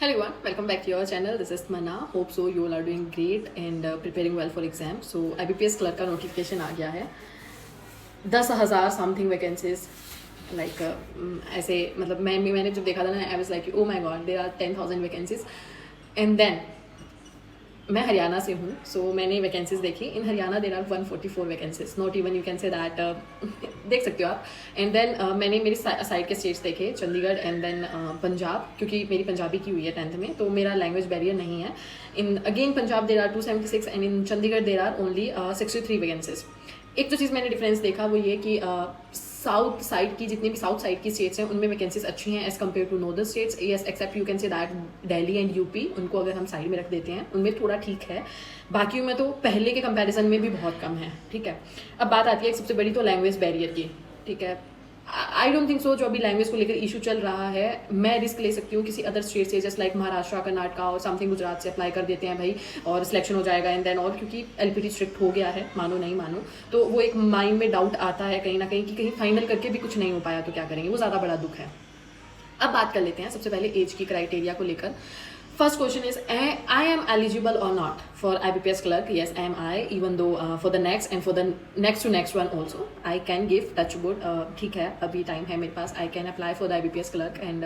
Hello everyone, welcome back to your channel. This is Mana. Hope so you all are doing great and preparing well for exam. So IBPS clerk का notification आ गया है. 10,000 something vacancies like ऐसे मतलब मैंने जब देखा था ना I was like oh my god there are 10,000 vacancies and then मैं हरियाणा से हूँ सो मैंने वैकेंसीज देखी. In Haryana there are 144 vacancies, not even you can say that देख सकते हो आप. एंड देन मैंने मेरी साइड के स्टेट्स देखे, चंडीगढ़ एंड देन पंजाब, क्योंकि मेरी पंजाबी की हुई है 10th में तो मेरा लैंग्वेज बैरियर नहीं है. In again Punjab there are 276 and in Chandigarh there are only 63 vacancies. एक जो चीज़ मैंने डिफरेंस देखा वो ये कि साउथ साइड की जितनी भी साउथ साइड की स्टेट्स हैं उनमें वैकेंसीज अच्छी हैं as compared to northern states. Yes except you can say that Delhi and UP, उनको अगर हम साइड में रख देते हैं उनमें थोड़ा ठीक है. बाकी में तो पहले के कंपैरिजन में भी बहुत कम है. ठीक है, अब बात आती है सबसे बड़ी तो लैंग्वेज बैरियर की. ठीक है, आई डोंट थिंक सो जो अभी लैंग्वेज को लेकर इशू चल रहा है मैं रिस्क ले सकती हूँ किसी अदर स्टेट से, जस्ट लाइक महाराष्ट्र, कर्नाटका और समथिंग गुजरात से अप्लाई कर देते हैं भाई और सिलेक्शन हो जाएगा एंड देन और क्योंकि एलपीटी स्ट्रिक्ट हो गया है, मानो नहीं मानो, तो वो एक माइंड में डाउट आता है कहीं ना कहीं कि कहीं फाइनल करके भी कुछ नहीं हो पाया तो क्या करेंगे, वो ज़्यादा बड़ा दुख है. अब बात कर लेते हैं सबसे पहले एज की क्राइटेरिया को लेकर. First question is, I am eligible or not for IBPS clerk? Yes, I am. Even though for the next and for the next to next one also, I can give touch wood. ठीक है, अभी time है मेरे पास. I can apply for the IBPS clerk and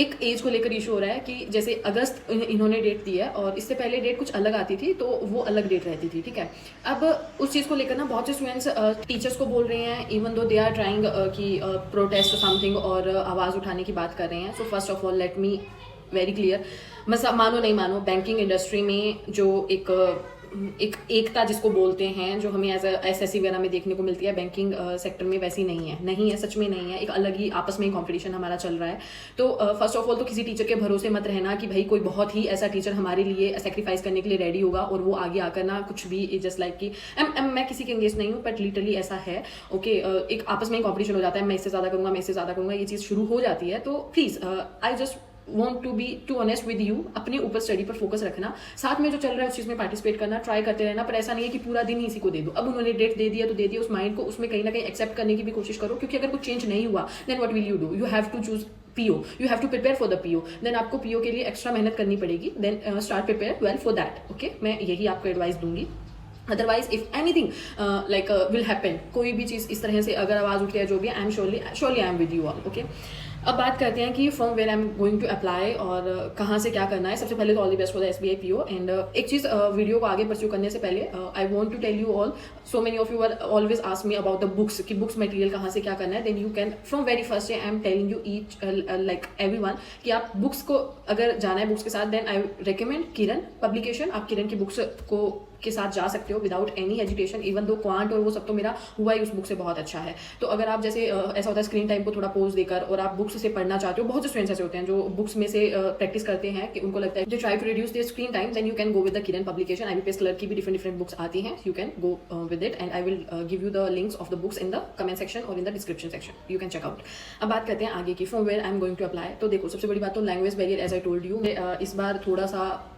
एक as को लेकर issue हो रहा है कि जैसे अगस्त इन्होंने डेट दी है और इससे पहले डेट कुछ अलग आती थी तो वो अलग डेट रहती थी. ठीक है, अब उस चीज़ को लेकर ना बहुत से स्टूडेंट्स टीचर्स को बोल रहे हैं even though they are trying कि प्रोटेस्ट समथिंग और आवाज़ उठाने की बात कर रहे हैं. So first of all let me very clear, मैं मानो नहीं मानो बैंकिंग इंडस्ट्री में जो एक एकता जिसको बोलते हैं जो हमें एज एसएससी वगैरह में देखने को मिलती है बैंकिंग सेक्टर में वैसी नहीं है, सच में नहीं है. एक अलग ही आपस में कंपटीशन हमारा चल रहा है. तो फर्स्ट ऑफ ऑल तो किसी टीचर के भरोसे मत रहना कि भाई कोई बहुत ही ऐसा टीचर हमारे लिए सेक्रीफाइस करने के लिए रेडी होगा और वो आगे आकर ना कुछ भी जस्ट लाइक कि मैं किसी के एंगेज नहीं हूँ बट लिटरली ऐसा है. ओके, एक आपस में ही कॉम्पिटिशन हो जाता है, मैं इससे ज़्यादा करूँगा, मैं इससे ज़्यादा करूँगा, ये चीज़ शुरू हो जाती है. तो please I just want to be too honest with you, अपने ऊपर स्टडी पर फोकस रखना, साथ में जो चल रहा है उस चीज़ में पार्टिसिपेट करना, ट्राई करते रहना. पर ऐसा नहीं है कि पूरा दिन ही इसी को दे दो. अब उन्होंने डेट दे दिया तो दे दिया, उस माइंड को उसमें कहीं ना कहीं एक्सेप्ट करने की भी कोशिश करो, क्योंकि अगर कुछ चेंज नहीं हुआ then what will you do. You have to choose PO, you have to prepare for the PO. Then आपको पीओ के लिए एक्स्ट्रा मेहनत करनी पड़ेगी. Then start prepare well for that. Okay, मैं यही आपको एडवाइस दूंगी. Otherwise if anything like will happen, कोई भी चीज़ इस तरह से अगर आवाज़ उठती है जो भी, I am surely I am with you all. Okay, अब बात करते हैं कि from where I am going to apply और कहाँ से क्या करना है. सबसे पहले तो all the best for the SBI PO. And एक चीज़ वीडियो को आगे परस्यू करने से पहले I want to tell you all, so many of you are always ask me about the books कि बुक्स मटेरियल कहाँ से क्या करना है. Then you can from very first day I am telling you each like everyone कि आप books को अगर जाना है बुक्स के साथ, then I recommend Kiran publication. आप किरण की बुक्स को के साथ जा सकते हो without any agitation. Even though quant और वो सब तो मेरा हुआ ही उस बुक से बहुत अच्छा है. तो अगर आप जैसे ऐसा होता है स्क्रीन टाइम को थोड़ा पोज देकर और आप बुक्स से पढ़ना चाहते हो, बहुत से स्टूडेंट्स ऐसे होते हैं जो बुक्स में से प्रैक्टिस करते हैं कि उनको लगता है जो try to reduce their screen time, then you can go with the Kiran publication. IBPS clerk की भी डिफरेंट बुक्स आती हैं, you can go with it and I will give you the links of the books in the comment section और in the description section, you can check out. अब बात करते हैं आगे की, from where I am going to apply. तो देखो सबसे बड़ी बात तो language barrier, as I told you. इस बार थोड़ा सा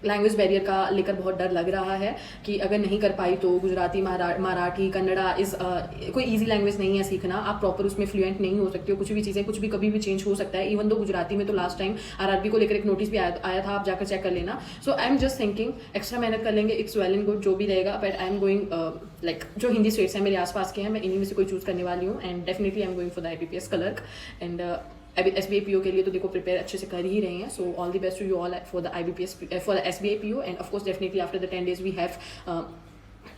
लैंग्वेज बैरियर का लेकर बहुत डर लग रहा है कि अगर नहीं कर पाई तो गुजराती, मराठी, कन्नड़ा इस कोई इजी लैंग्वेज नहीं है सीखना. आप प्रॉपर उसमें फ्लुएंट नहीं हो सकते हो. कुछ भी चीज़ें कुछ भी कभी भी चेंज हो सकता है. इवन दो गुजराती में तो लास्ट टाइम RRB को लेकर एक नोटिस भी आया था, आप जाकर चेक कर लेना. So I am just thinking extra मेहनत कर लेंगे, इट्स वेल एंड गुड जो भी रहेगा. But I am going like जो हिंदी स्टेट्स हैं मेरे आसपास के हैं, मैं इन्हीं में से कोई चूज़ करने वाली हूँ. And definitely I am going for the IBPS clerk. And SBI PO के लिए तो देखो प्रिपेयर अच्छे से कर ही रहे हैं. So all the best to you all for the IBPS for the SBI PO. And of course definitely after the 10 days we have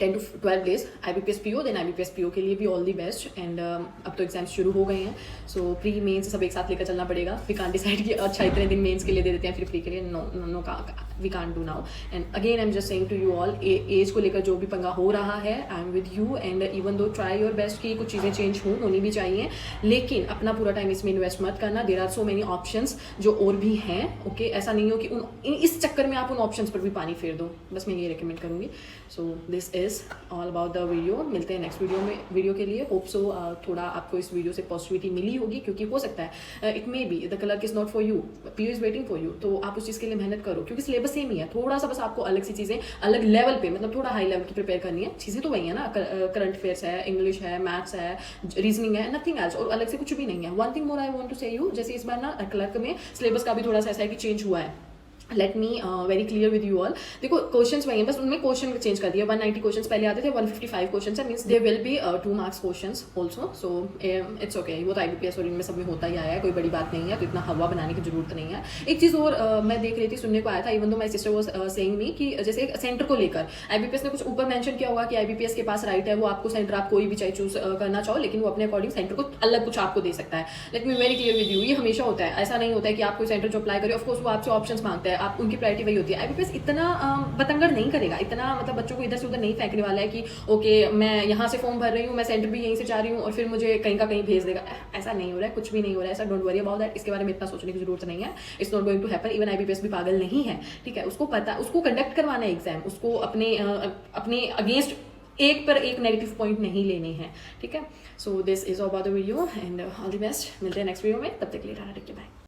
10 to 12 days IBPS PO. Then IBPS PO के लिए भी all the best. And अब तो exams शुरू हो गए हैं, सो pre mains सब एक साथ लेकर चलना पड़ेगा. वी कांट डिसाइड कि अच्छा इतने दिन मेंस के लिए दे देते हैं फिर प्री के लिए. No we can't do now. And again I am just saying to you all, age को लेकर जो भी पंगा हो रहा है I am with you. And even though try your best कि कुछ चीज़ें चेंज होनी भी चाहिए, लेकिन अपना पूरा टाइम इसमें इन्वेस्ट मत करना. There are so many options जो और भी हैं. ओके, ऐसा नहीं हो कि इस चक्कर में आप उन ऑप्शंस पर भी पानी फेर दो. बस मैं ये रिकमेंड करूँगी. So this is all about the video. मिलते हैं नेक्स्ट वीडियो के लिए. होप सो थोड़ा आपको इस वीडियो से पॉजिटिविटी मिली होगी, क्योंकि हो सकता है it may be the clerk is not for you, PO is waiting for you. तो आप उस चीज़ के लिए मेहनत करो, क्योंकि सिलेबस सेम ही है, थोड़ा सा बस आपको अलग सी चीज़ें अलग लेवल पे, मतलब थोड़ा हाई लेवल की प्रिपेयर करनी है। चीज़ें तो वही है ना, करंट अफेयर्स है, इंग्लिश है, मैथ्स है, रीजनिंग है, नथिंग एल्स, और अलग से कुछ भी नहीं है। One thing more I want to say you, जैसे इस बार ना क्लर्क में सिलेबस का भी थोड़ा सा ऐसा है कि चेंज हुआ है। Late me very clear with you all. देखो क्वेश्चंस वही हैं, बस उनमें क्वेश्चन चेंज कर दिया। 190 क्वेश्चंस पहले आते थे, 155 क्वेश्चंस है, means they will be 2 marks questions also. So it's okay, वो तो IBPS और इनमें सब में होता ही आया है, कोई बड़ी बात नहीं है, तो इतना हवा बनाने की जरूरत नहीं है। एक चीज़ और मैं देख रही थी, सुनने को आया था, even though my sister was saying me कि जैसे सेंटर को लेकर IBPS ने कुछ ऊपर मेंशन किया होगा कि IBPS के पास राइट है, वो आपको सेंटर आप कोई भी चाहे चूज करना चाहो, लेकिन वो अपने अकॉर्डिंग सेंटर को अलग कुछ आपको दे सकता है। Late me very clear with you, ये हमेशा होता है, ऐसा नहीं होता है कि आप कोई सेंटर जो अप्लाई करें, ऑफकोर्स वो आपसे ऑप्शंस मांगता है, आप उनकी प्रायोरिटी वही होती है। IBPS इतना बतंगड़ नहीं करेगा, इतना मतलब बच्चों को इधर से उधर नहीं फेंकने वाला है कि ओके मैं यहाँ से फॉर्म भर रही हूँ, मैं सेंटर भी यहीं से जा रही हूँ और फिर मुझे कहीं का कहीं भेज देगा। ऐसा नहीं हो रहा है, कुछ भी नहीं हो रहा है ऐसा। डोंट वरी अबाउट दैट, इसके बारे में इतना सोचने की जरूरत नहीं है। It's not going to happen. Even IBPS भी पागल नहीं है, ठीक है, उसको पता, उसको कंडक्ट करवाना है एग्जाम, उसको अपने अगेंस्ट एक पर एक नेगेटिव पॉइंट नहीं लेने हैं, ठीक है। So this is all about the video and all the best. मिलते हैं नेक्स्ट वीडियो में, तब तक के लिए टाटा, टेक केयर, बाय।